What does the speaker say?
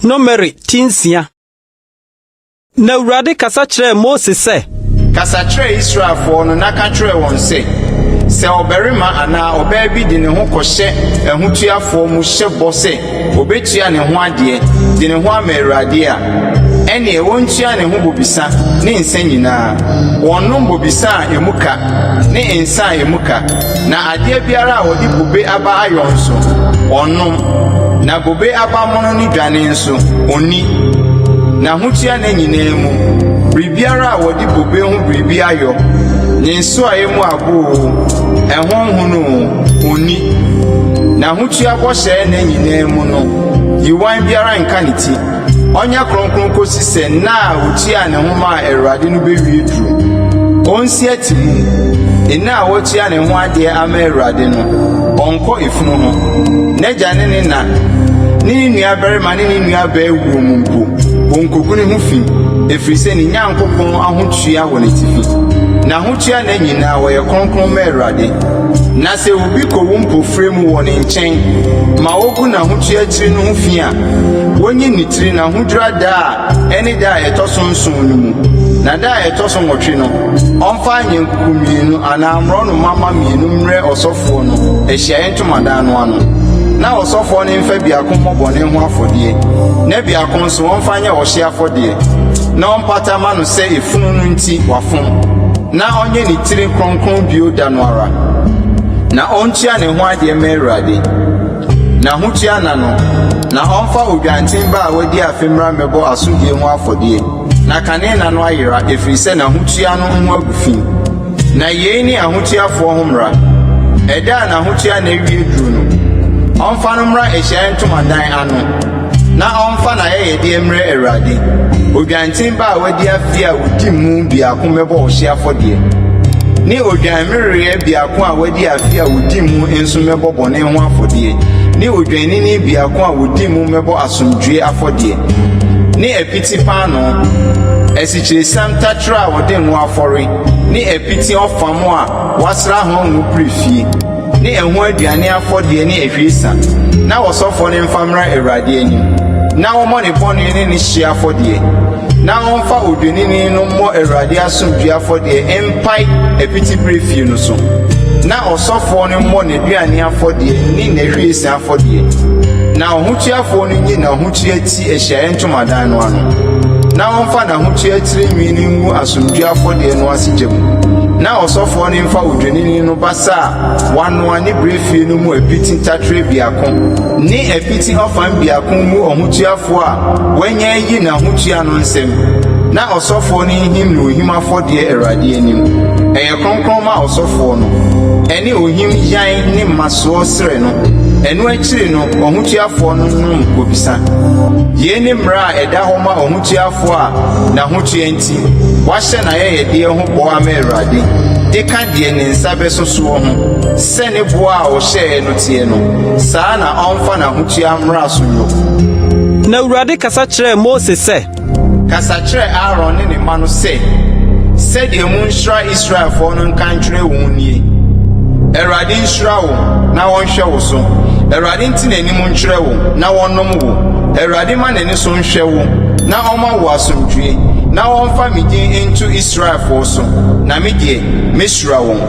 Nomeri tinsia. Na Awurade kasa kyerɛ Mose sɛ, kasa kyerɛ Israelfoɔ no na ka kyerɛ wɔn sɛ oberima ana obaa bi de ne ho kɔhyɛ ahotuafoɔ mu hyɛ bɔ sɛ obetua ne ho ade de ne ho ama Awurade a ɛne wontua ne ho bobisa ne nsa nyinaa wɔnom bobisa a emu ka ne nsa a emu ka na ade biara a wɔde bobe aba ayɔ nso ɔnom na bobe aba mono ne dwane nso oni na hotua ne nyinaa mu biribiara a wɔde bobe ho biribi ayɔ ne nso a emu agoo ɛhonhono oni na hotua bɔhyɛ ne nyinaa mu no yiwan biara nka ne ti onya kronkron kosi sɛ na a wotua ne ho ma Awurade no bewie duru onsi atimu ina a wotua ne ho ade ama Awurade no ɔnkɔ efunu ho n'agya ne ne na ne nua barima ne nua baa wuo mu mpo onkogu ne ho fi efiri sɛ ne Nyankopɔn ahotua wɔ ne tifi na hotua na nyinaa wɔyɛ kronkron ma Awurade na sɛ obi kowu mpofrɛ mu wɔ ne nkyɛn ma wogu na hotua tiri no ho fi a wonyi ne tiri na hodura da a ɛne da a ɛtɔ so nson no mu na da a ɛtɔ so nwɔtwe no ɔmfa anyankuku mmienu anaa mmorɔ no mama mmienu mmerɛ ɔsɔfoɔ no ahyiaeɛ ntomadan no ano na ɔsɔfoɔ no mfa biako mmɔbɔ ne ho afɔdeɛ na biako nso ɔmfa nyɛ ɔhye afɔdeɛ na ɔmpata ma no sɛ efunu no nti wafom na ɔnyɛ ne tiri kronkron bio da no ara na ɔntua ne ho adeɛ ma Awurade na hotua na no na ɔmfa odwanten ba a wadi afemra mɛbɔ asodie ho afɔdeɛ na kane na no ayera efiri sɛ na hotua no ho agu fi na yei ni ahotuafoɔ ho mmara ɛda na hotua na ewie duru no ɔmfa no mmra ahyiaeɛ ntomadan ano na ɔmfa na yɛyɛdeɛ mmerɛ Awurade odwanten ba a wadi afi a wodi mu biako mɛbɔ ɔhye afɔdeɛ ne odwanmmerɛ biako a wadi afi a wodi mu nso mɛbɔ bɔne ho afɔdeɛ ne odwanini biako a wodi mu mɛbɔ asomdwie afɔdeɛ ne apiti paano ɛsikyiresam tatra a wɔde ngo afɔre ne apiti ɔfam a wasra ho ngo prefie ne ɛho aduane afɔdeɛ ne ahwiesa na wɔsɔfo ne mfamra Awurade anim na wɔmɔ ne bɔne ne ne hye afɔdeɛ na wɔmfa odwanini no mmɔ Awurade asomdwie afɔdeɛ empai apiti prefie no so na ɔsɔfo no mmɔ ne aduane afɔdeɛ ne n'ahwiesa afɔdeɛ na ɔhotuafoɔ no nyi na ɔhotua ti ahyiaeɛ ntomadan no ano na wɔmfa na ɔhotua tiri nwi no ngu asomdwie afɔdeɛ no ase gya mu na ɔsɔfoɔ no mfa odwanini no basa a wanoa ne brefie no mu apiti ntatrɛ biako ne apiti ɔfam biako mu ɔhotuafoɔ a wanya yi na ɔhotua no nsɛm na ɔsɔfoɔ no nhim na ohim afɔdeɛ Awurade anim ɛyɛ kronkron ma ɔsɔfoɔ no ɛne ohim yan ne mmasoɔ sere no ɛno akyiri no ɔhotuafoɔ no nom bobisa yei ne mmara a ɛda hɔ ma ɔhotuafoɔ a na hotua nti wahyɛ na yɛyɛdeɛ ho bɔ ama Awurade de ka deɛ ne nsa bɛsosoɔ ho sɛ ne boa a ɔhyɛɛ no tie no saa na ɔmfa na hotua mmara so yɔ na Awurade kasa kyerɛ Mose sɛ, kasa kyerɛ Aaron ne ne mma no sɛdeɛ mu nhyira Israelfoɔ no nka ntwerɛ wɔn nie Awurade nhyira wo na wɔnhwɛ wo so Awurade nti n'anim ntwerɛ wo na wɔnnom wo Awurade ma n'ani so nhwɛ wo na ɔma wo asomdwie na wɔmfa me din into Israelfoɔ so na me deɛ mehyira wɔn